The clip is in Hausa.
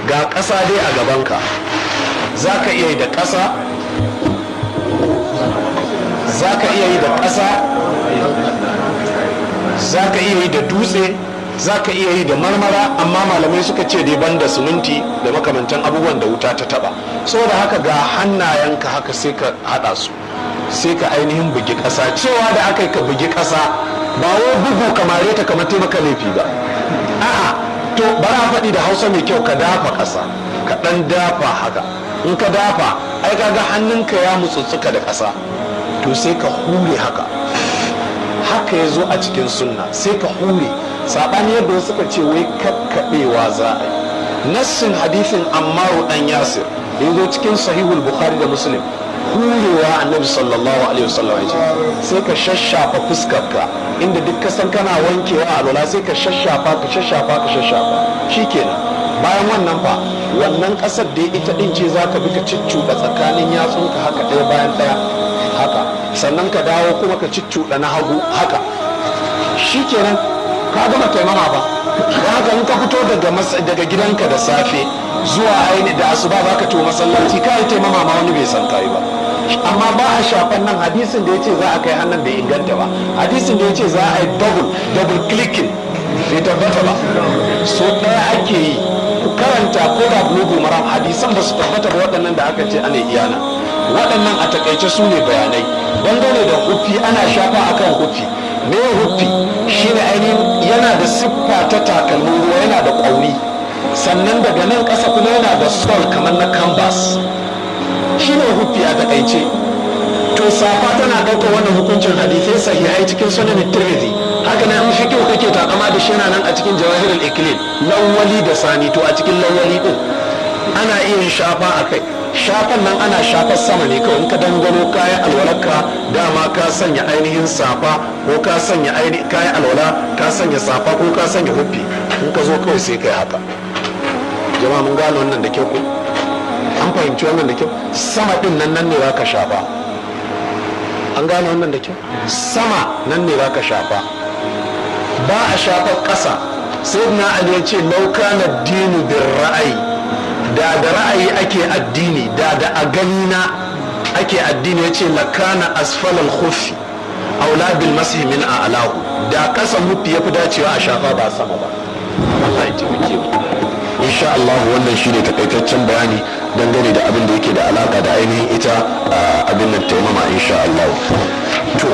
ga ƙasa dai a gabanka, za ka iya yi da ƙasa, za ka iya yi da ƙasa, za ka iya yi da dutse, za ka iya yi da marmara, amma malamai suka ce dai ban da siminti da makamantan abubuwan da wuta ta taba. Saboda haka ga hannayenka haka sai ka haɗa su, sai ka ainihin bugi ƙasa. Cewa da aka yi ka bugi ƙasa ba wai bugu kamare ta kamar taimaka laifi ba, a'a, to bara faɗi da Hausa mai kyau, ka dafa ƙasa, ka ɗan dafa haka. In ka dafa ai kaga hannunka ya mutsutsuka da ƙasa, to sai ka hure haka ya zo a cikin sunna, sai ka hure. Saɓani yadda suka ce wai kakkaɓewa za a yi. Nassin hadisin Ammaru ɗan Yasir da ya zo cikin sahihul Bukhari da Muslim, hurewa annabi sallallahu alaihi wasallam ya ce sai ka shashafa fuskarka inda duk ka san kana wankewa a lola, sai ka shashafa shikenan. Bayan wannan fa, wannan ƙasar da ita ɗin ce za ka bi ka ciccuɗa tsakanin yatsunka haka ɗaya bayan ɗaya haka, sannan ka dawo kuma ka ciccuɗa na hagu haka, shikenan ka gama taimama ba. Da haka in ka fito daga gidanka da safe zuwa aini da asuba za ka to masallaci, ka yi taimama ma wani bai san kayi ba. Amma ba a shafan nan, hadisin da ya ce za a kai hannun bai inganta ba, hadisin da ya ce za a yi double clicking bai tabbata ba. So ɗaya ake yi, ku karanta ko da bulugul maram, hadisan ba su tabbata ba waɗannan da aka ce ana iyana. Waɗannan a takaice su ne bayanai dangane da huffi. Ana shafa akan huffi. Me huffi shine ainihin yana da siffa ta takalmin ruwa, yana da ƙwauri, sannan daga nan ƙasa kuma yana da sol kamar na canvas, shine huffi a takaice. To safa tana ɗaukar wannan hukuncin hadisai sahihai cikin sunan Tirmidhi. Haka nan in fiqh kake takama da shi yana nan a cikin Jawahirul Iklil, lawwali da sani. To a cikin lawwali din ana iya yin shafa akai. Shafan nan ana shafar sama ne kawai. In ka dangano kayan alwalarka, dama ka sanya ainihin safa ko ka sanya kayan alwala, ka sanya safa ko ka sanya huffi, in ka zo kawai sai kai haka. Jama'a mun gano wannan da kyau ko? An fahimci wannan da kyau? Sama din nan ne za ka shafa. An gano wannan da kyau? Sama nan ne za ka shafa, ba a shafar ƙasa. Sayyidina Ali ya ce lauka na dinu bin ra'ayi, da ra'ayi ake addini, da a gani na ake addini. Ya ce lakana asfalal khuffi aula bil mashi min a'lahu, da kasan huffi yafi dacewa a shafa ba sama ba. Allah ya taimake mu. Insha Allah wannan shine takaitaccen bayani dangane da abin da yake da alaka da ainihin ita abin nan taimama insha Allah. To